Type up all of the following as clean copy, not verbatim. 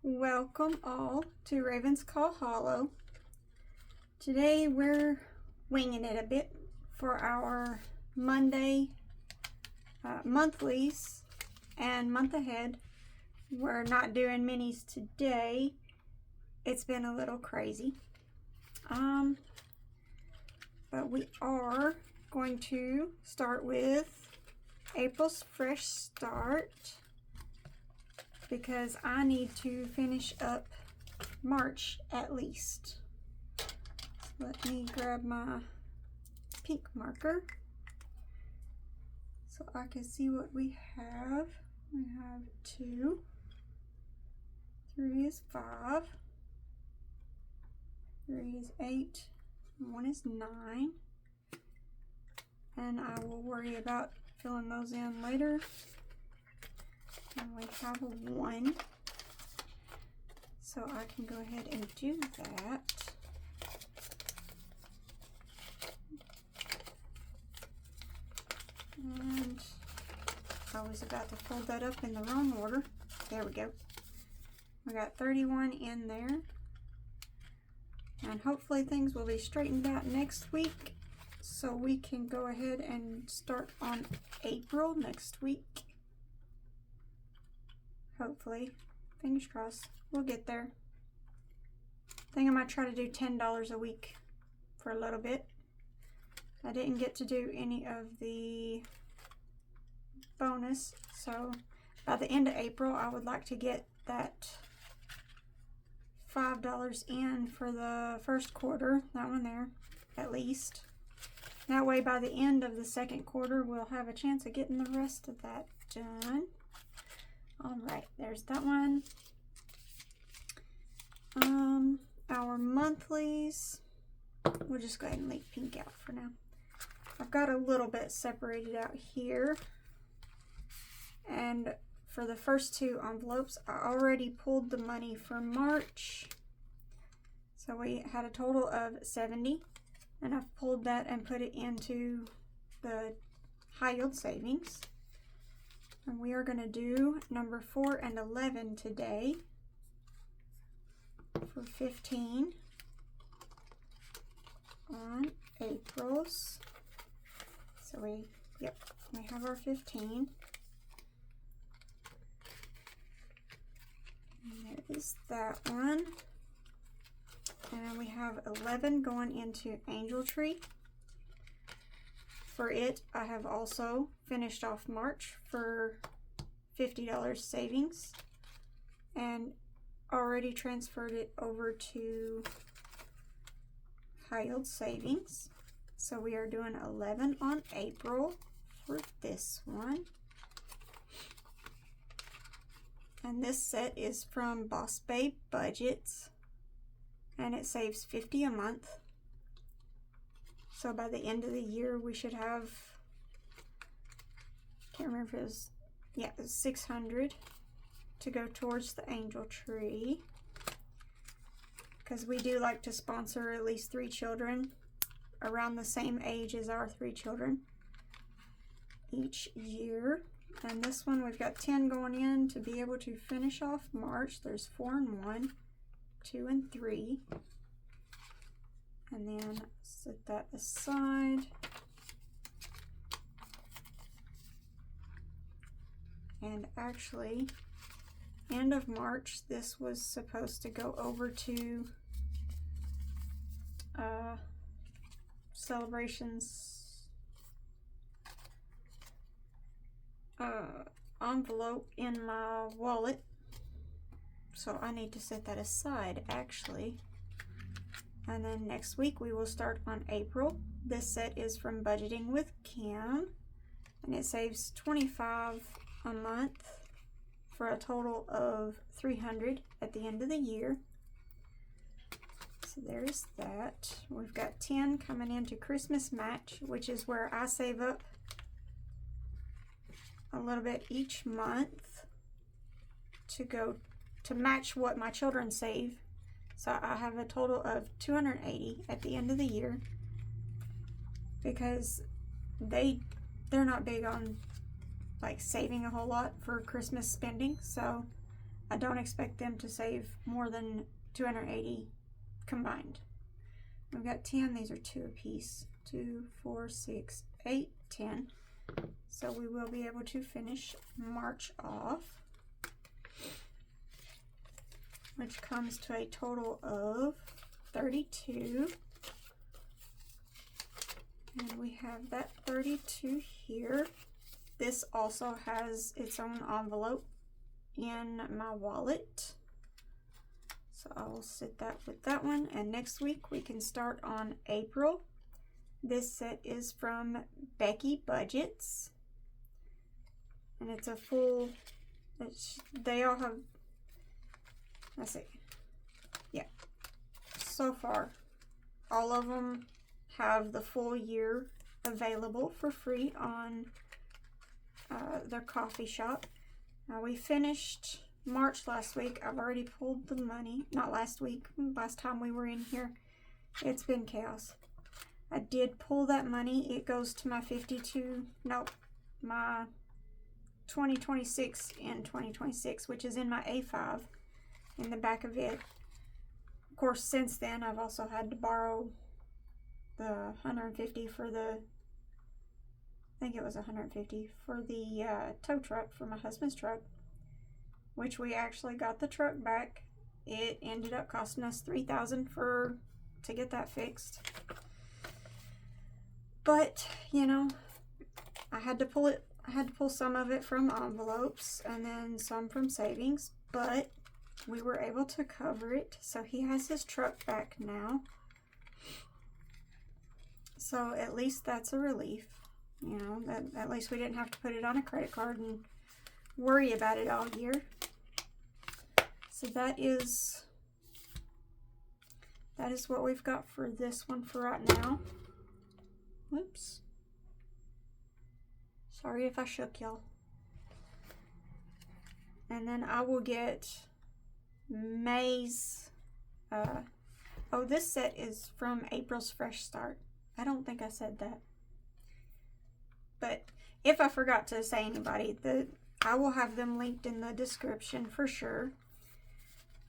Welcome all to Raven's Call Hollow. Today we're winging it a bit for our Monday monthlies and month ahead. We're not doing minis today. It's been a little crazy. But we are going to start with April's fresh start, because I need to finish up March at least. So let me grab my pink marker so I can see what we have. We have 2, 3 is 5, 3 is 8, 1 is 9, and I will worry about filling those in later. And we have a 1, so I can go ahead and do that. And I was about to fold that up in the wrong order. There we go. We got 31 in there. And hopefully things will be straightened out next week, so we can go ahead and start on April next week. Hopefully, fingers crossed, we'll get there. I think I might try to do $10 a week for a little bit. I didn't get to do any of the bonus, so by the end of April, I would like to get that $5 in for the first quarter, that one there, at least. That way, by the end of the second quarter, we'll have a chance of getting the rest of that done. Alright, there's that one. Our monthlies, we'll just go ahead and leave pink out for now. I've got a little bit separated out here. And for the first 2 envelopes, I already pulled the money for March. So we had a total of 70. And I've pulled that and put it into the high yield savings. And we are going to do number 4 and 11 today for 15 on April's. So we have our 15. And there is that one. And we have 11 going into Angel Tree. For it, I have also finished off March for $50 savings and already transferred it over to high yield savings. So we are doing 11 on April for this one. And this set is from Boss Babe Budgets, and it saves $50 a month. So by the end of the year, we should have, can't remember if it was, yeah, it was 600 to go towards the Angel Tree. Because we do like to sponsor at least 3 children around the same age as our 3 children each year. And this one, we've got 10 going in to be able to finish off March. There's 4 and 1, 2 and 3. And then set that aside. And actually, end of March, this was supposed to go over to Celebrations envelope in my wallet. So I need to set that aside actually. And then next week we will start on April. This set is from Budgeting with Kim, and it saves $25 a month for a total of $300 at the end of the year. So there's that. We've got 10 coming into Christmas Match, which is where I save up a little bit each month to go to match what my children save. So I have a total of $280 at the end of the year, because they're not big on like saving a whole lot for Christmas spending. So I don't expect them to save more than $280 combined. We've got 10. These are 2 apiece. 2, 4, 6, 8, 10. So we will be able to finish March off, which comes to a total of 32. And we have that 32 here. This also has its own envelope in my wallet. So I will set that with that one. And next week we can start on April. This set is from Becky Budgets. And it's a full, they all have, let's see. Yeah. So far, all of them have the full year available for free on their coffee shop. Now we finished March last week. I've already pulled the money. Not last week. Last time we were in here. It's been chaos. I did pull that money. It goes to my 2026 and 2026, which is in my A5 in the back of it. Of course, since then, I've also had to borrow the 150 for the, I think it was 150 for the tow truck for my husband's truck, which we actually got the truck back. It ended up costing us $3,000 to get that fixed. But, you know, I had to pull some of it from envelopes and then some from savings, but we were able to cover it. So he has his truck back now. So at least that's a relief. You know, at least we didn't have to put it on a credit card and worry about it all year. So that is what we've got for this one for right now. Whoops. Sorry if I shook y'all. And then I will get May's, oh, this set is from April's Fresh Start. I don't think I said that. But if I forgot to say anybody, I will have them linked in the description for sure.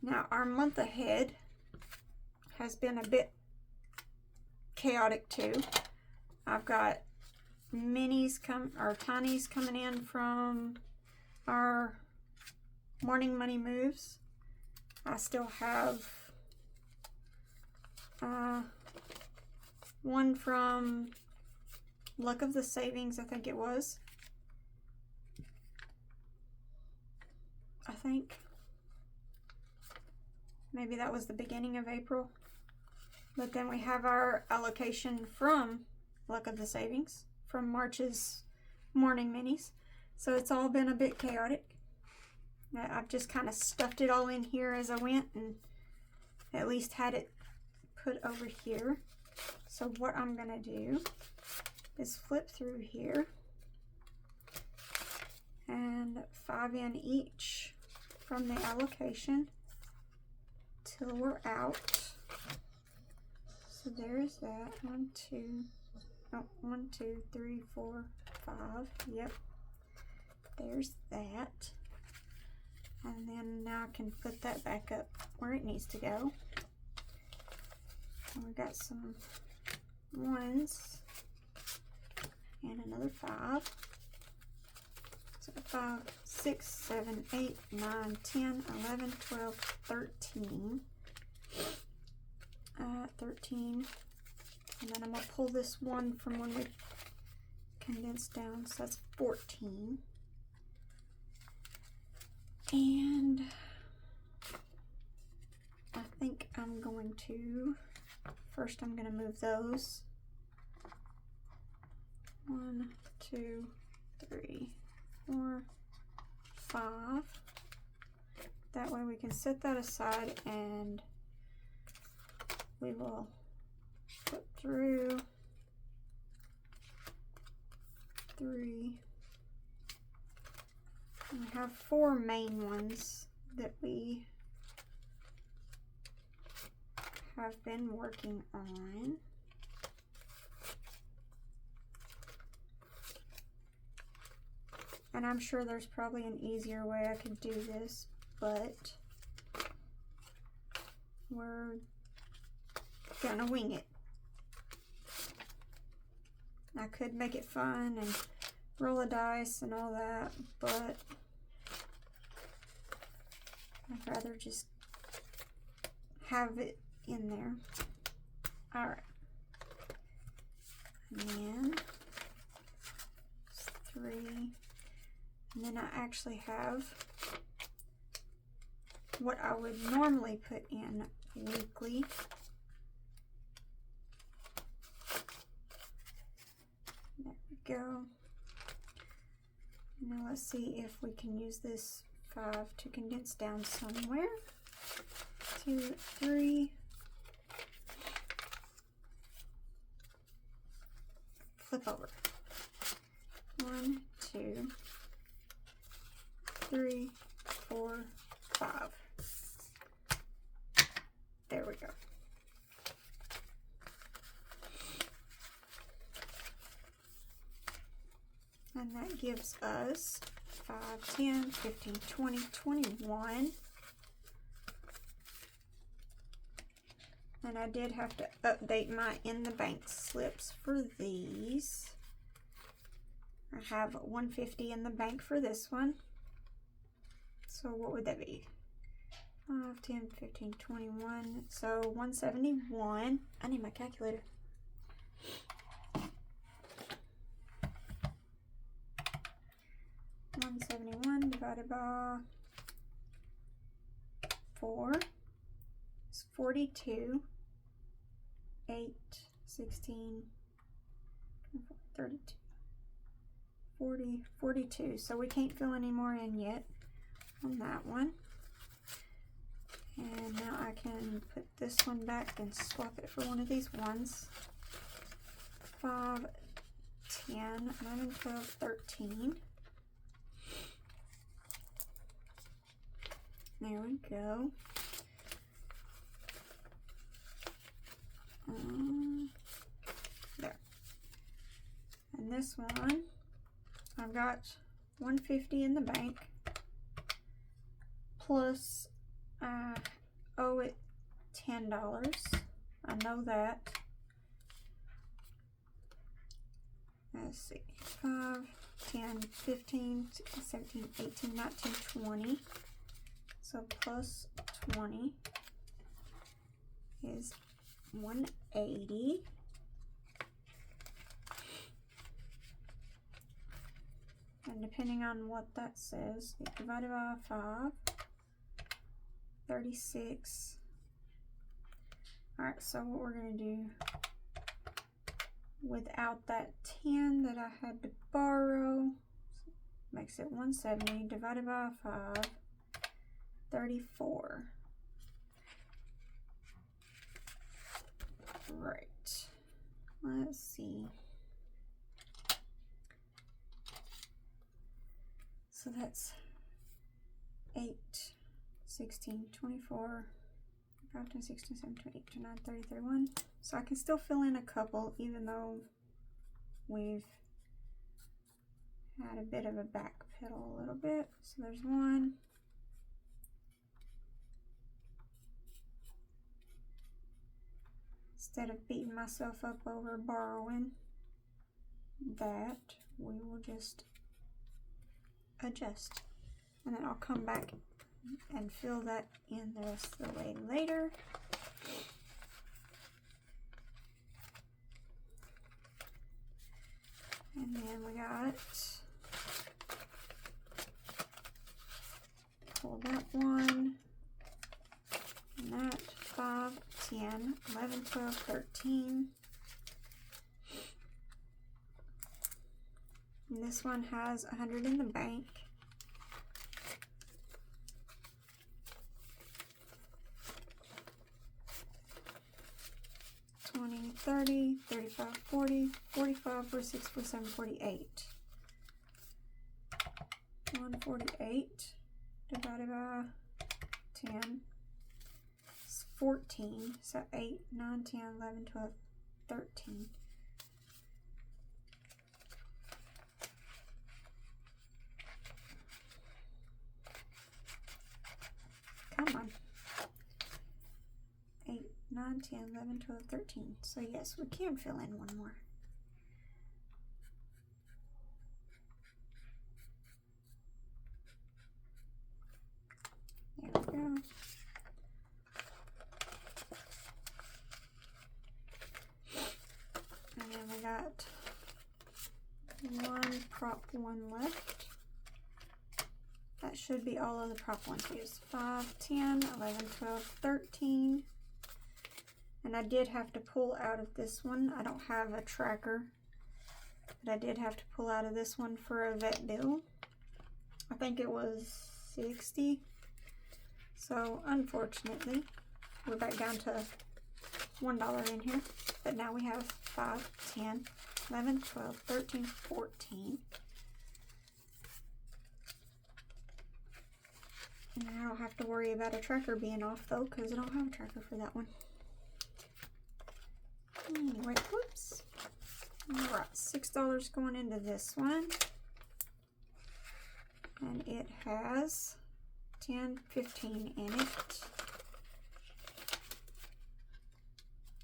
Now, our month ahead has been a bit chaotic too. I've got minis tinies coming in from our morning money moves. I still have one from Luck of the Savings, I think it was. I think maybe that was the beginning of April. But then we have our allocation from Luck of the Savings from March's morning minis. So it's all been a bit chaotic. I've just kind of stuffed it all in here as I went and at least had it put over here. So what I'm going to do is flip through here and 5 in each from the allocation till we're out. So there's that. 1, 2, 3, 4, 5. Yep. There's that. And then now I can put that back up where it needs to go. And we've got some 1s and another 5. So 5, 6, 7, 8, 9, 10, 11, 12, 13. 13. And then I'm going to pull this one from when we condensed down. So that's 14. And I think I'm going to, first I'm going to move those. 1, 2, 3, 4, 5. That way we can set that aside and we will put through 3. We have 4 main ones that we have been working on. And I'm sure there's probably an easier way I could do this, but we're gonna wing it. I could make it fun and roll a dice and all that, but I'd rather just have it in there. Alright. And then 3. And then I actually have what I would normally put in weekly. There we go. Now let's see if we can use this 5 to condense down somewhere. 2, 3. Flip over. 1, 2, 3, 4, 5. There we go. And that gives us 5, 10, 15, 20, 21. And I did have to update my in the bank slips for these. I have 150 in the bank for this one. So what would that be? 5, 10, 15, 21. So 171. I need my calculator. $171 divided by 4 is 42. 8, 16, 32, 40, 42. So we can't fill any more in yet on that one. And now I can put this one back and swap it for one of these ones. 5, 10, 11, 12, 13. There we go. There. And this one, I've got 150 in the bank, plus I owe it $10. I know that. Let's see, 5, 10, 15, 16, 17, 18, 19, 20. So plus 20 is 180. And depending on what that says, it divided by 5, 36. Alright, so what we're going to do, without that 10 that I had to borrow, makes it 170 divided by 5, 34. Right. Let's see. So that's 8, 16, 24, 5, 10, 16, 17, 18, 19, 30, 31. So I can still fill in a couple even though we've had a bit of a backpedal a little bit. So there's 1. Instead of beating myself up over borrowing that, we will just adjust. And then I'll come back and fill that in the rest of the way later. And then we got, pull that one, and that 5, 10, 11, 12, 13. And this one has 100 in the bank. $20, $30, $35, $40, $45, $46, $47, $48. 148 divided by 10 is 14. So 8, 9, 10, 11, 12, 13. 9, 10, 11, 12, 13. So yes, we can fill in one more. There we go. And then we got one prop 1 left. That should be all of the prop 1s. Here's 5, 10, 11, 12, 13. And I did have to pull out of this one. I don't have a tracker, but I did have to pull out of this one for a vet bill. I think it was 60. So unfortunately, we're back down to $1 in here. But now we have 5, 10, 11, 12, 13, 14. And I don't have to worry about a tracker being off though, because I don't have a tracker for that one. Anyway, whoops. Alright, $6 going into this one. And it has 10, 15 in it.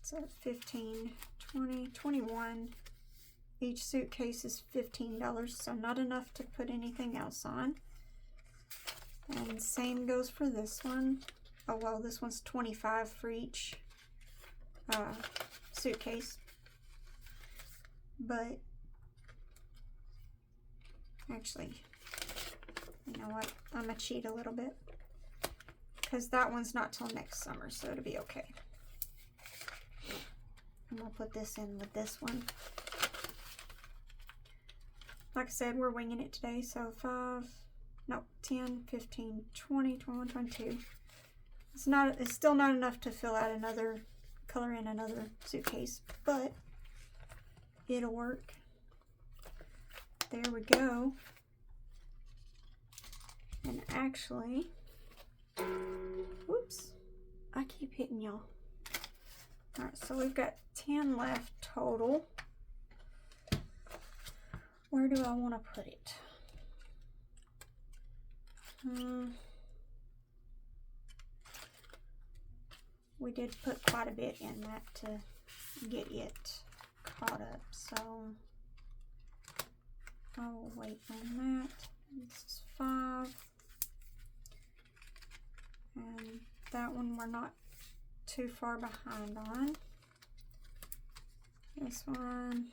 So 15, 20, 21. Each suitcase is $15, so not enough to put anything else on. And same goes for this one. Oh well, this one's 25 for each suitcase. But actually, you know what? I'm gonna cheat a little bit because that one's not till next summer, so it'll be okay. I'm gonna put this in with this one. Like I said, we're winging it today, so 10, 15, 20, 21, 22. It's still not enough to fill out another, color in another suitcase, but it'll work. There we go. And actually, whoops, I keep hitting y'all. Alright, so we've got 10 left total. Where do I want to put it? We did put quite a bit in that to get it caught up, so I will wait on that. This is 5. And that one we're not too far behind on. This one,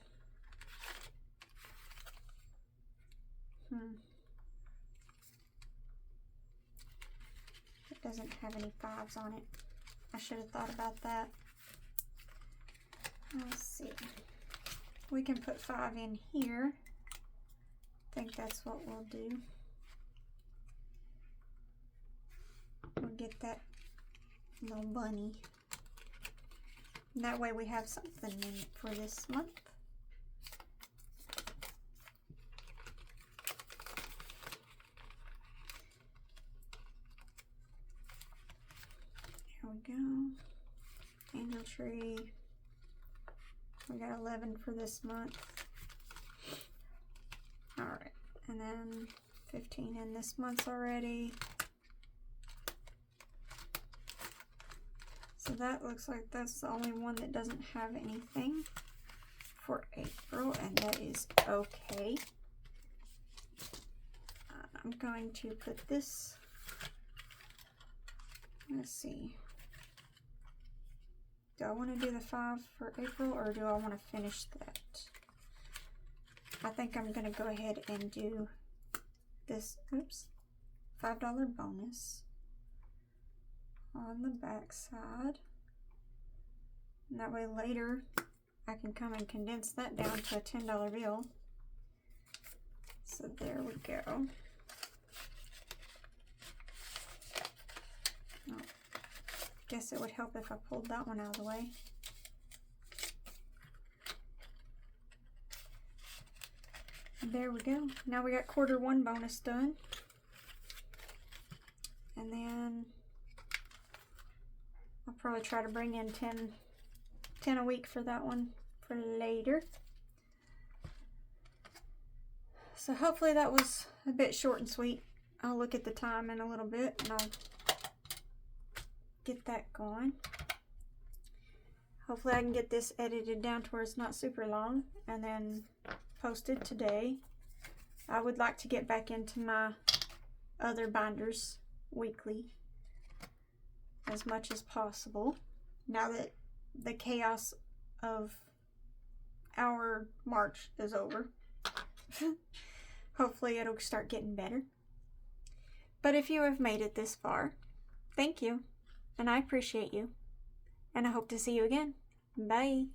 it doesn't have any 5s on it. I should have thought about that. Let's see. We can put 5 in here. I think that's what we'll do. We'll get that little bunny. And that way we have something in it for this month. Here we go. Angel tree. We got 11 for this month. Alright, and then 15 in this month already. So that looks like that's the only one that doesn't have anything for April, and that is okay. I'm going to put this, let's see. Do I want to do the 5 for April, or do I want to finish that? I think I'm going to go ahead and do this, oops, $5 bonus on the back side. And that way later I can come and condense that down to a $10 bill. So there we go. Oh, guess it would help if I pulled that one out of the way. There we go. Now we got Q1 bonus done. And then I'll probably try to bring in 10 a week for that one for later. So hopefully that was a bit short and sweet. I'll look at the time in a little bit and I'll get that going. Hopefully I can get this edited down to where it's not super long and then posted today. I would like to get back into my other binders weekly as much as possible now that the chaos of our March is over. Hopefully it'll start getting better. But if you have made it this far, thank you, and I appreciate you, and I hope to see you again. Bye.